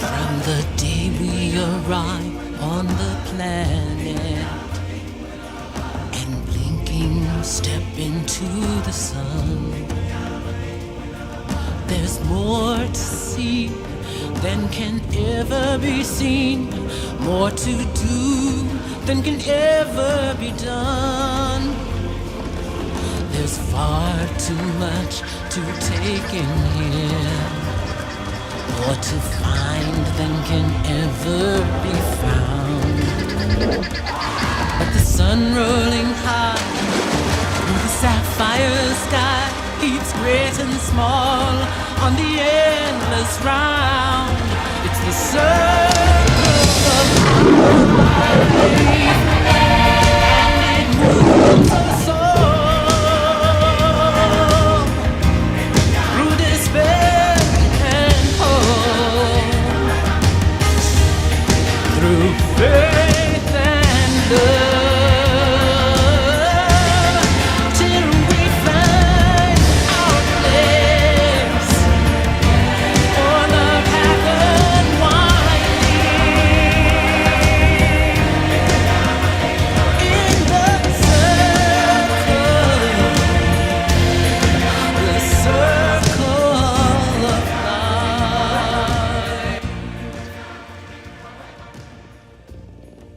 From the day we arrive on the planet and blinking step into the sun, there's more to see than can ever be seen, more to do than can ever be done. There's far too much to take in here, more to find than can ever be found. But the sun rolling high through the sapphire sky keeps great and small on the endless round. It's the circle of life, and it moves the soul through despair and hope, through faith and love.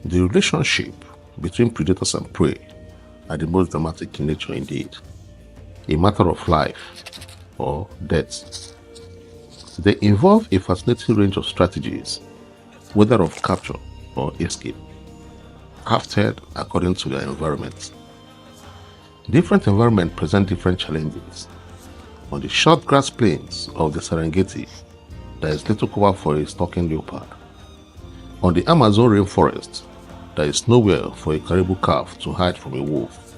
The relationship between predators and prey are the most dramatic in nature indeed, a matter of life or death. They involve a fascinating range of strategies, whether of capture or escape, crafted according to their environment. Different environments present different challenges. On the short grass plains of the Serengeti, there is little cover for a stalking leopard. On the Amazon rainforest, there is nowhere for a caribou calf to hide from a wolf.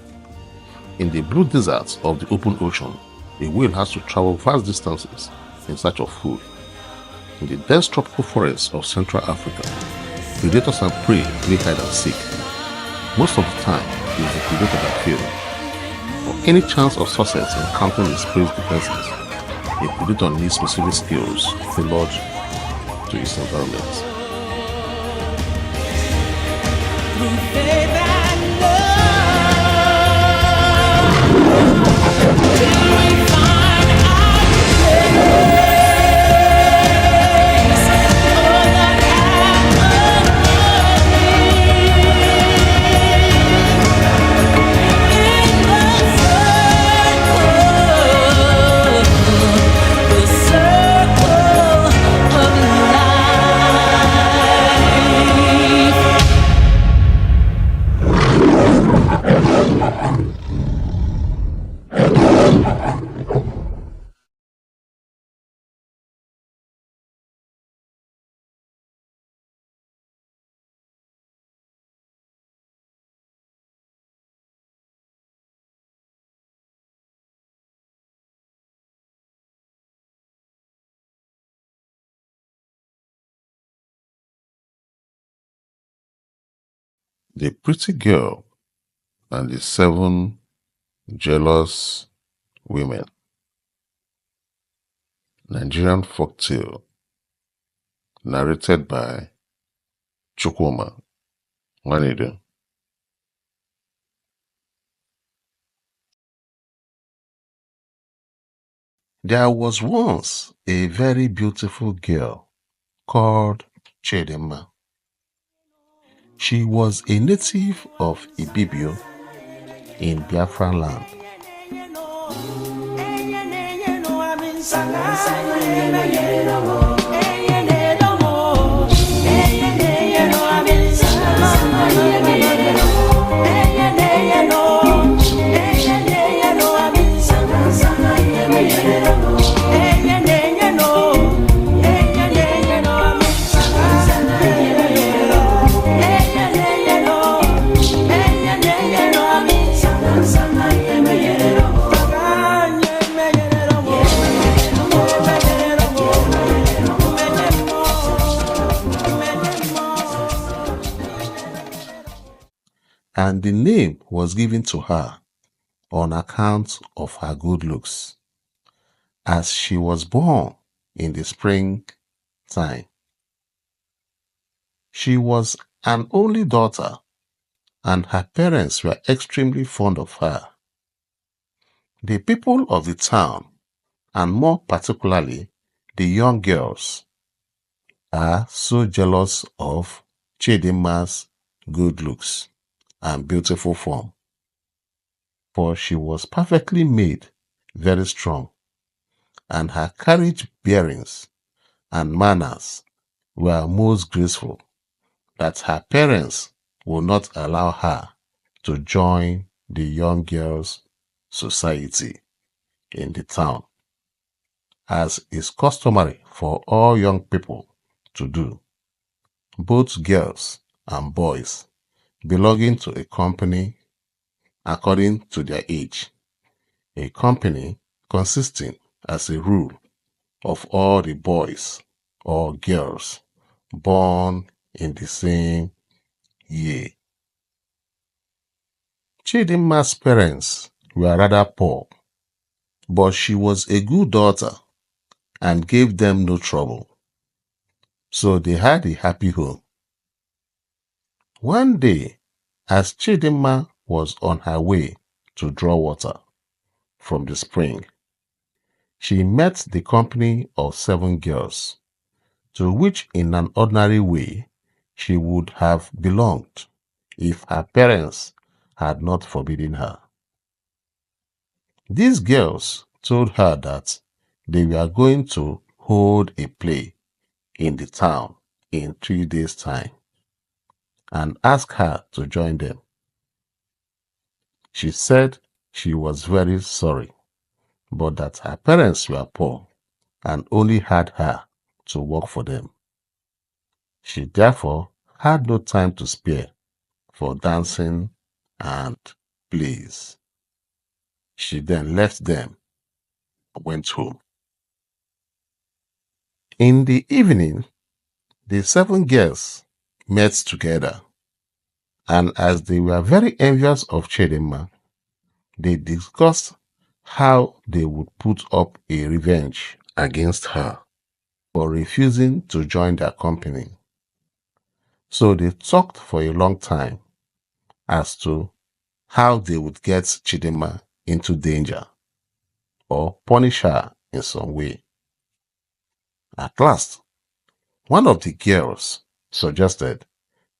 In the blue deserts of the open ocean, a whale has to travel vast distances in search of food. In the dense tropical forests of Central Africa, predators and prey play hide and seek. Most of the time, it is the predator that fails. For any chance of success in countering its prey's defenses, a predator needs specific skills tailored to its environment. Through faith and love, till we find our place. All that happened in the circle of The Pretty Girl and the 7 Jealous Women. Nigerian Folktale, narrated by Chidimma. There was once a very beautiful girl called Chidimma. She was a native of Ibibio in Biafra land. and the name was given to her on account of her good looks, as she was born in the spring time. She was an only daughter, and her parents were extremely fond of her. The people of the town, and more particularly the young girls, are so jealous of Chidimma's good looks and beautiful form, for she was perfectly made, very strong, and her carriage bearings and manners were most graceful, that her parents would not allow her to join the young girls' society in the town, as is customary for all young people to do, both girls and boys belonging to a company according to their age, a company consisting, as a rule, of all the boys or girls born in the same year. Chidimma's parents were rather poor, but she was a good daughter and gave them no trouble, so they had a happy home. One day, as Chidimma was on her way to draw water from the spring, she met the company of 7 girls, to which in an ordinary way she would have belonged if her parents had not forbidden her. These girls told her that they were going to hold a play in the town in 3 days' time and asked her to join them. She said she was very sorry, but that her parents were poor and only had her to work for them. She therefore had no time to spare for dancing and plays. She then left them and went home. In the evening, the 7 girls met together, and as they were very envious of Chidimma, they discussed how they would put up a revenge against her for refusing to join their company. So they talked for a long time as to how they would get Chidimma into danger or punish her in some way. At last, one of the girls suggested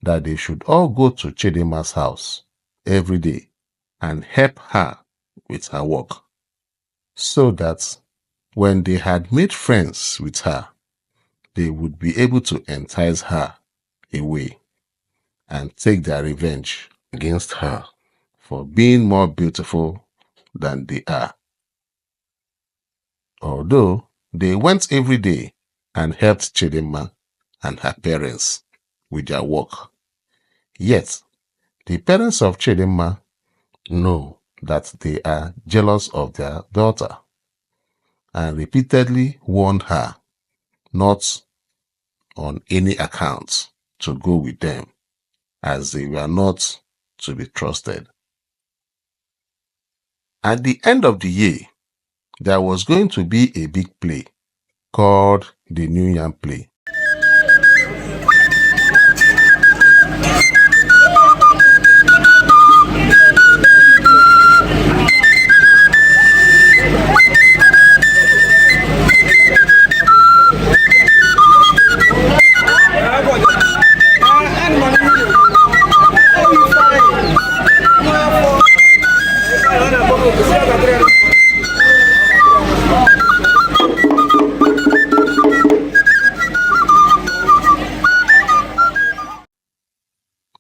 that they should all go to Chidimma's house every day and help her with her work, so that when they had made friends with her, they would be able to entice her away and take their revenge against her for being more beautiful than they are. Although they went every day and helped Chidimma and her parents with their work, yet the parents of Chidimma know that they are jealous of their daughter and repeatedly warned her not on any account to go with them, as they were not to be trusted. At the end of the year, there was going to be a big play called the New Yam Play.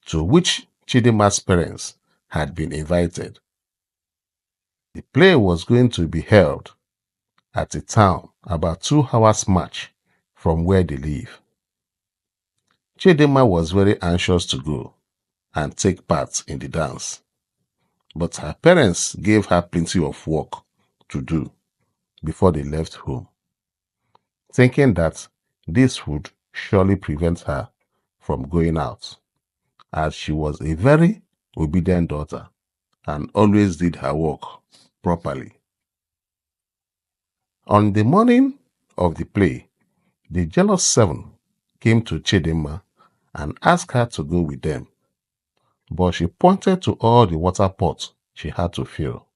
To which Chidimma's parents had been invited. The play was going to be held at a town about 2 hours march from where they live. Chidimma was very anxious to go and take part in the dance, but her parents gave her plenty of work to do before they left home, thinking that this would surely prevent her from going out, as she was a very obedient daughter and always did her work properly. On the morning of the play, the jealous seven came to Chidimma and asked her to go with them, but she pointed to all the water pots she had to fill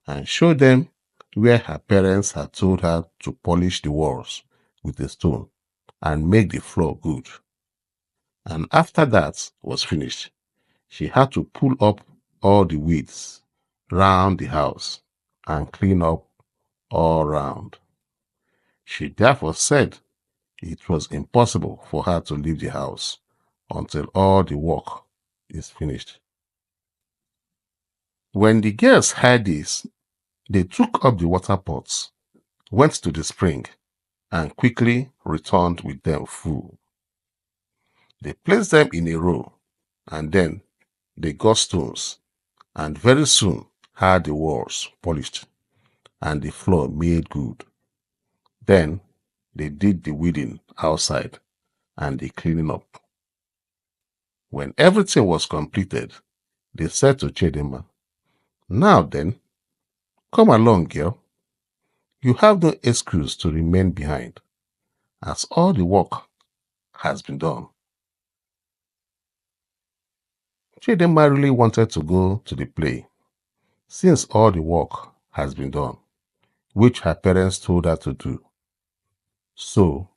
and showed them where her parents had told her to polish the walls with a stone and make the floor good. And after that was finished, she had to pull up all the weeds round the house and clean up all round. She therefore said it was impossible for her to leave the house until all the work is finished. When the girls heard this, they took up the water pots, went to the spring, and quickly returned with them full. They placed them in a row, and then they got stones, and very soon had the walls polished and the floor made good. Then they did the weeding outside and the cleaning up. When everything was completed, they said to Chidimma, "Now then, come along, girl. You have no excuse to remain behind, as all the work has been done." Chidimma really wanted to go to the play, since all the work has been done, which her parents told her to do. So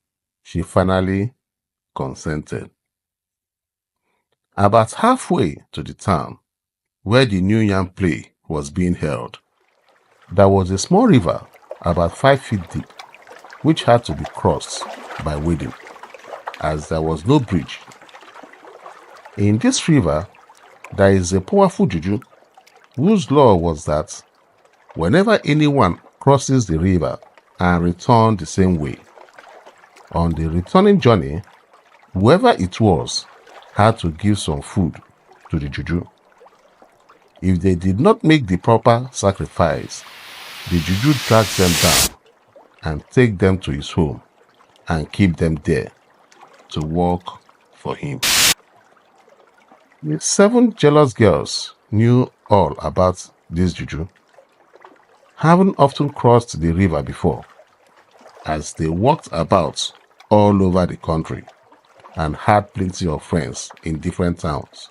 she finally consented. About halfway to the town where the New Yam play was being held, there was a small river about 5 feet deep, which had to be crossed by wading, as there was no bridge. In this river, there is a powerful juju whose law was that whenever anyone crosses the river and returns the same way, on the returning journey, whoever it was had to give some food to the juju. If they did not make the proper sacrifice, the juju drags them down and take them to his home and keep them there to work for him. The 7 jealous girls knew all about this juju, having often crossed the river before, as they walked about all over the country and had plenty of friends in different towns.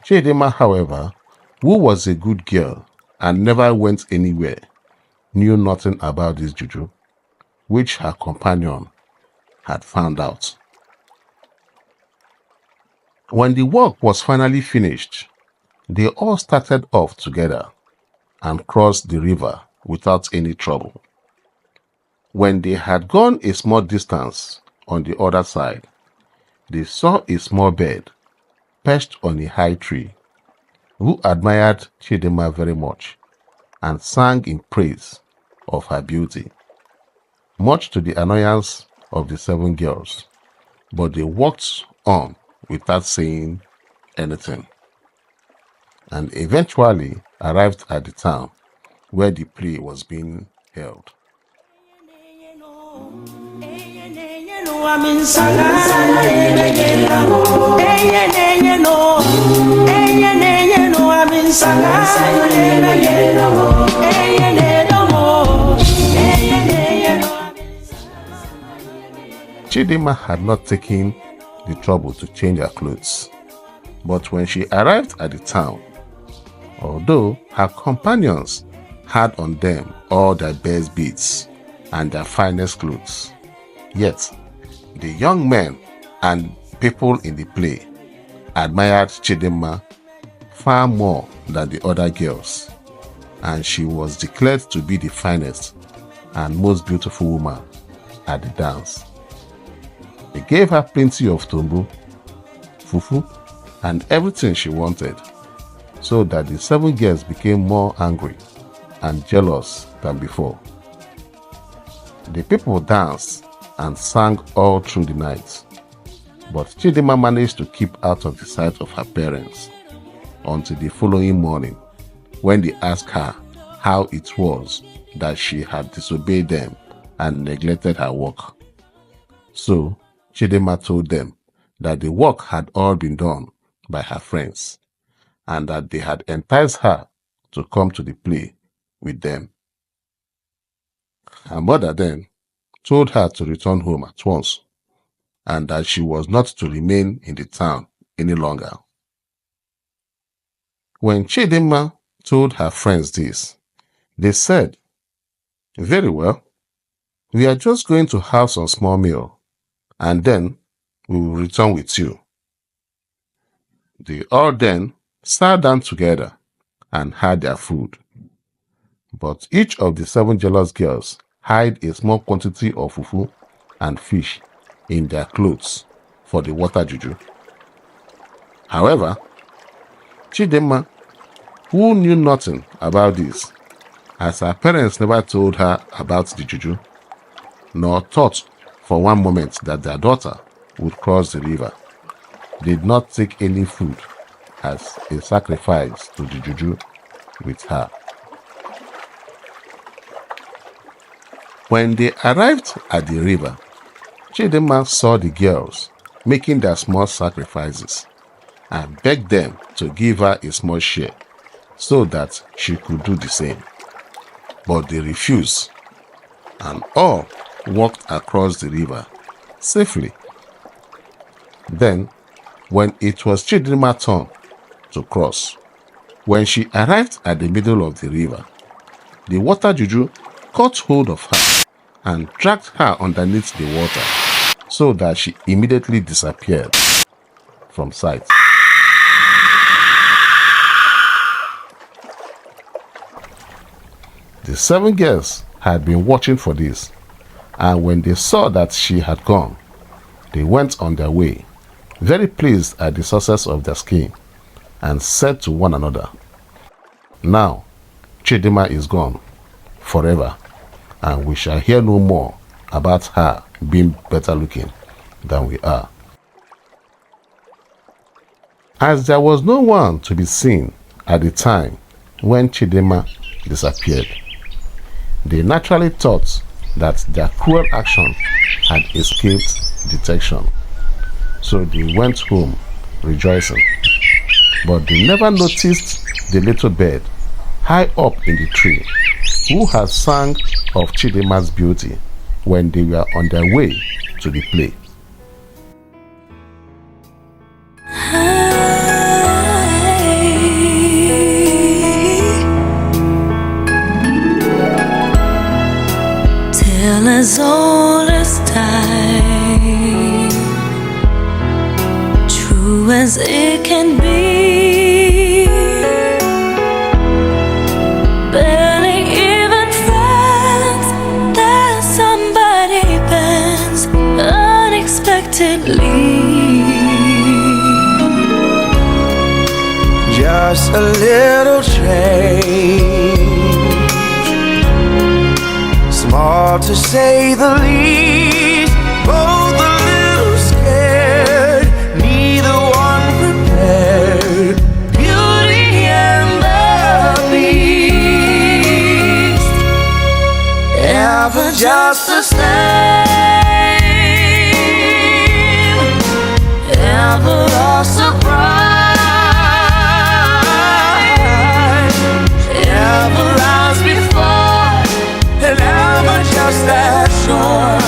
Chidimma, however, who was a good girl and never went anywhere, knew nothing about this juju, which her companion had found out. When the work was finally finished, they all started off together and crossed the river without any trouble. When they had gone a small distance on the other side, they saw a small bird perched on a high tree, who admired Chidimma very much and sang in praise of her beauty, much to the annoyance of the 7 girls, but they walked on without saying anything, and eventually arrived at the town where the play was being held. Chidimma had not taken the trouble to change her clothes, but when she arrived at the town, although her companions had on them all their best beads and their finest clothes, yet the young men and people in the play admired Chidimma far more than the other girls, and she was declared to be the finest and most beautiful woman at the dance. They gave her plenty of tombo, fufu, and everything she wanted, so that the 7 girls became more angry and jealous than before. The people danced and sang all through the night, but Chidimma managed to keep out of the sight of her parents until the following morning, when they asked her how it was that she had disobeyed them and neglected her work. So Chidimma told them that the work had all been done by her friends and that they had enticed her to come to the play with them. Her mother then told her to return home at once and that she was not to remain in the town any longer. When Chidimma told her friends this, they said, "Very well, we are just going to have some small meal, and then we will return with you." They all then sat down together and had their food. But each of the 7 jealous girls hid a small quantity of fufu and fish in their clothes for the water juju. However, Chidimma, who knew nothing about this, as her parents never told her about the juju, nor thought for one moment that their daughter would cross the river, did not take any food as a sacrifice to the juju with her. When they arrived at the river, Chidimma saw the girls making their small sacrifices and begged them to give her a small share so that she could do the same. But they refused, and all walked across the river safely. Then, when it was Chidimma's turn to cross, when she arrived at the middle of the river, the water juju caught hold of her and dragged her underneath the water so that she immediately disappeared from sight. The 7 girls had been watching for this, and when they saw that she had gone, they went on their way, very pleased at the success of their scheme, and said to one another, "Now Chidimma is gone forever, and we shall hear no more about her being better looking than we are." As there was no one to be seen at the time when Chidimma disappeared, they naturally thought that their cruel action had escaped detection. So they went home rejoicing. But they never noticed the little bird high up in the tree who had sang of Chidimma's beauty when they were on their way to the play. Tale as old as time, true as it can be. Barely even friends, that somebody bends unexpectedly. Just a little change, small to say the least. Both a little scared, neither one prepared. Beauty and the Beast, ever just the same, ever a surprise, ever as before, and ever just as sure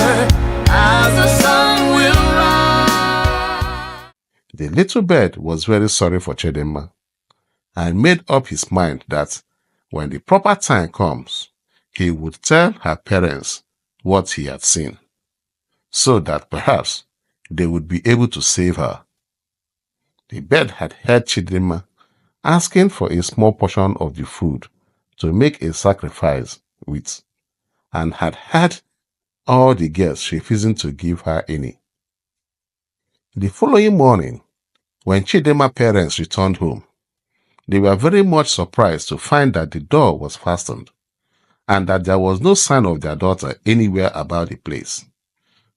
as the sun will rise. The little bird was very sorry for Chidimma and made up his mind that when the proper time comes, he would tell her parents what he had seen, so that perhaps they would be able to save her. The bird had heard Chidimma asking for a small portion of the food to make a sacrifice with, and had heard all the girls refusing to give her any. The following morning, when Chidimma's parents returned home, they were very much surprised to find that the door was fastened and that there was no sign of their daughter anywhere about the place.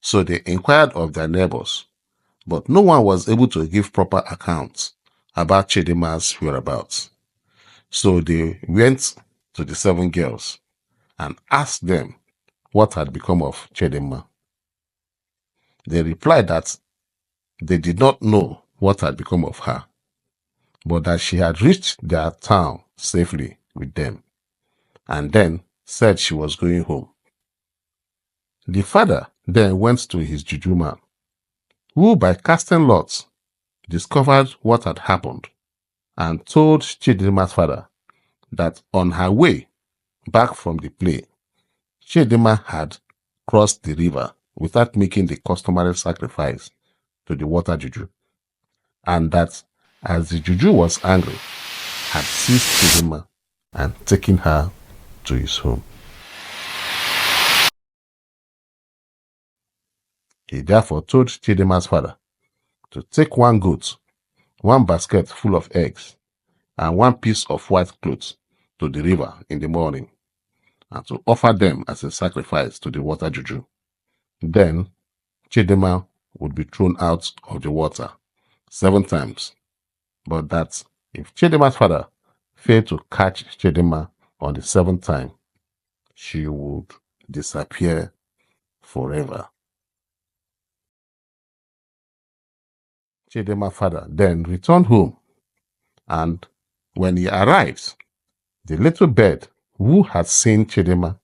So they inquired of their neighbors, but no one was able to give proper accounts about Chidimma's whereabouts. So they went to the 7 girls and asked them what had become of Chidimma. They replied that they did not know what had become of her, but that she had reached their town safely with them, and then said she was going home. The father then went to his juju man, who by casting lots discovered what had happened, and told Chidimma's father that on her way back from the play, Chidimma had crossed the river without making the customary sacrifice to the water juju, and that as the juju was angry, had seized Chidimma and taken her to his home. He therefore told Chidimma's father to take one goat, one basket full of eggs, and one piece of white cloth to the river in the morning, and to offer them as a sacrifice to the water juju. Then Chidimma would be thrown out of the water 7 times, but that if Chidimma's father failed to catch Chidimma on the 7th time, she would disappear forever. Chidimma's father then returned home, and when he arrived, the little bird who had seen Chidimma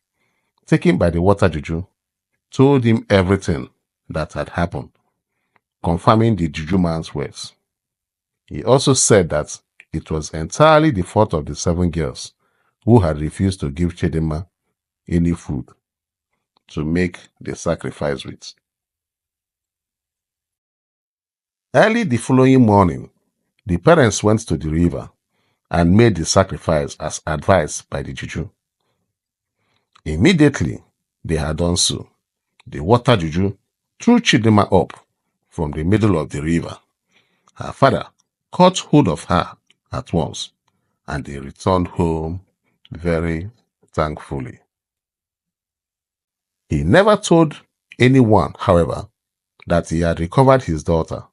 taken by the water juju told him everything that had happened, confirming the juju man's words. He also said that it was entirely the fault of the 7 girls who had refused to give Chidimma any food to make the sacrifice with. Early the following morning, the parents went to the river and made the sacrifice as advised by the juju. Immediately they had done so, the water juju threw Chidimma up from the middle of the river. Her father caught hold of her at once, and they returned home very thankfully. He never told anyone, however, that he had recovered his daughter,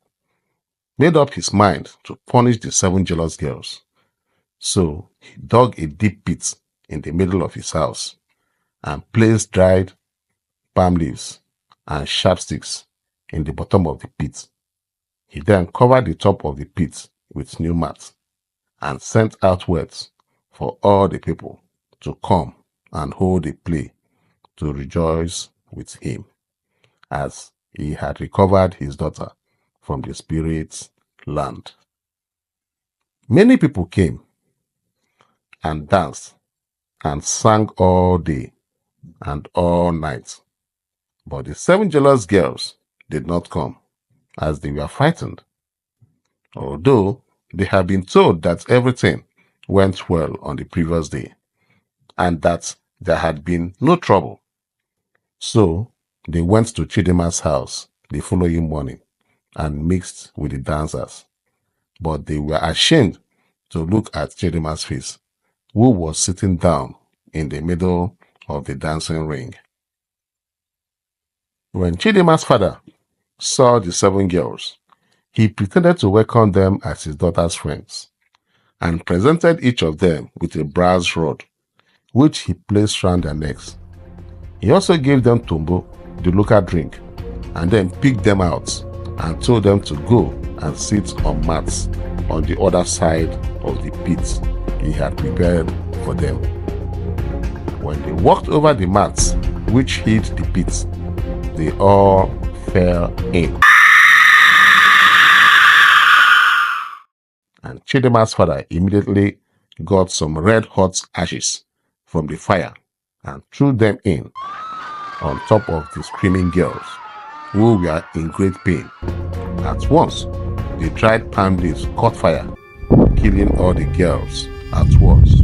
made up his mind to punish the 7 jealous girls. So he dug a deep pit in the middle of his house and placed dried palm leaves and sharp sticks in the bottom of the pit. He then covered the top of the pit with new mats and sent out words for all the people to come and hold a play to rejoice with him, as he had recovered his daughter from the spirit's land. Many people came and danced and sang all day and all night, but the 7 jealous girls did not come, as they were frightened, although they had been told that everything went well on the previous day and that there had been no trouble. So they went to Chidimma's house the following morning and mixed with the dancers, but they were ashamed to look at Chidimma's face, who was sitting down in the middle of the dancing ring. When Chidimma's father saw the 7 girls, he pretended to welcome them as his daughter's friends and presented each of them with a brass rod, which he placed round their necks. He also gave them tombo, the local drink, and then picked them out and told them to go and sit on mats on the other side of the pit he had prepared for them. When they walked over the mats which hid the pit, they all fell in. And Chidimma's father immediately got some red-hot ashes from the fire and threw them in on top of the screaming girls, who were in great pain. At once, the dried palm leaves caught fire, killing all the girls at once.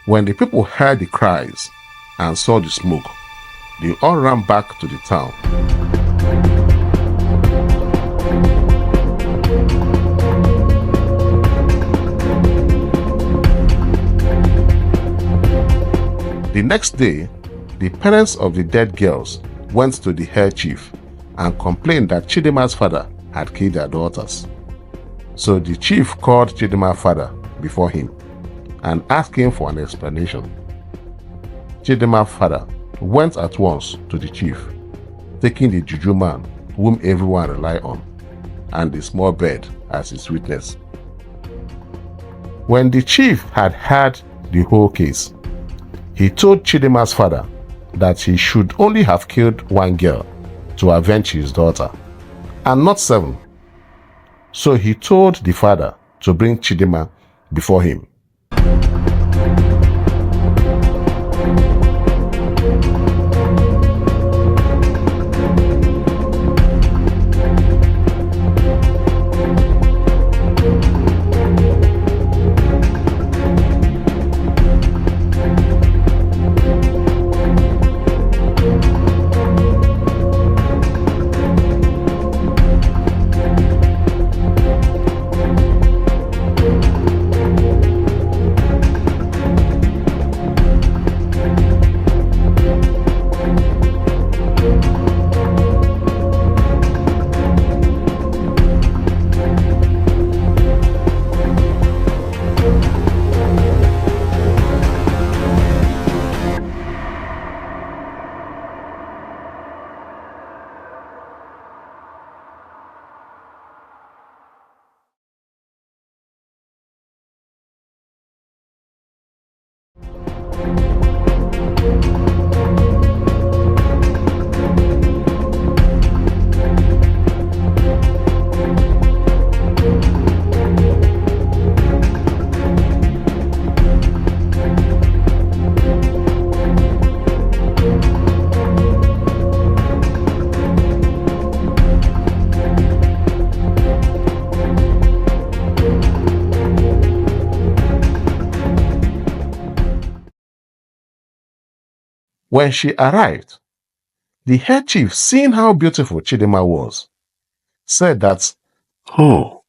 When the people heard the cries and saw the smoke, they all ran back to the town. The next day, the parents of the dead girls went to the head chief and complained that Chidimma's father had killed their daughters. So the chief called Chidimma's father before him and asked him for an explanation. Chidimma's father went at once to the chief, taking the juju man whom everyone relied on and the small bird as his witness, When the chief had heard the whole case, he told Chidimma's father that he should only have killed one girl to avenge his daughter, and not 7. So he told the father to bring Chidimma before him. When she arrived, the head chief, seeing how beautiful Chidimma was, said that, "Oh,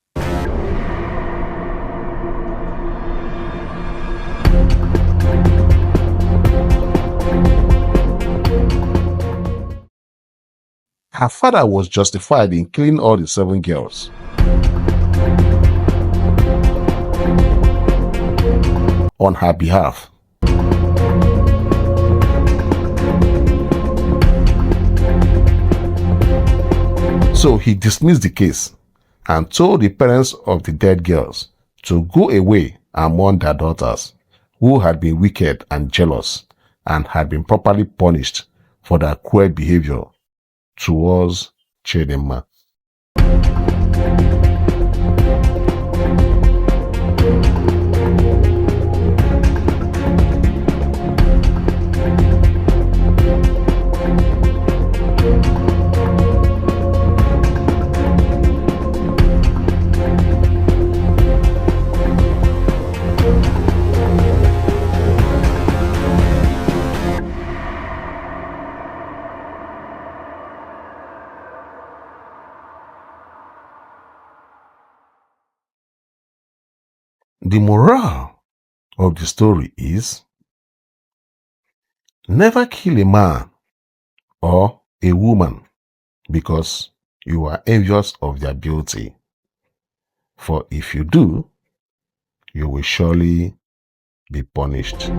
her father was justified in killing all the 7 girls. On her behalf." So he dismissed the case and told the parents of the dead girls to go away and mourn their daughters, who had been wicked and jealous and had been properly punished for their cruel behavior towards Chidimma. The moral of the story is, never kill a man or a woman because you are envious of their beauty. For if you do, you will surely be punished.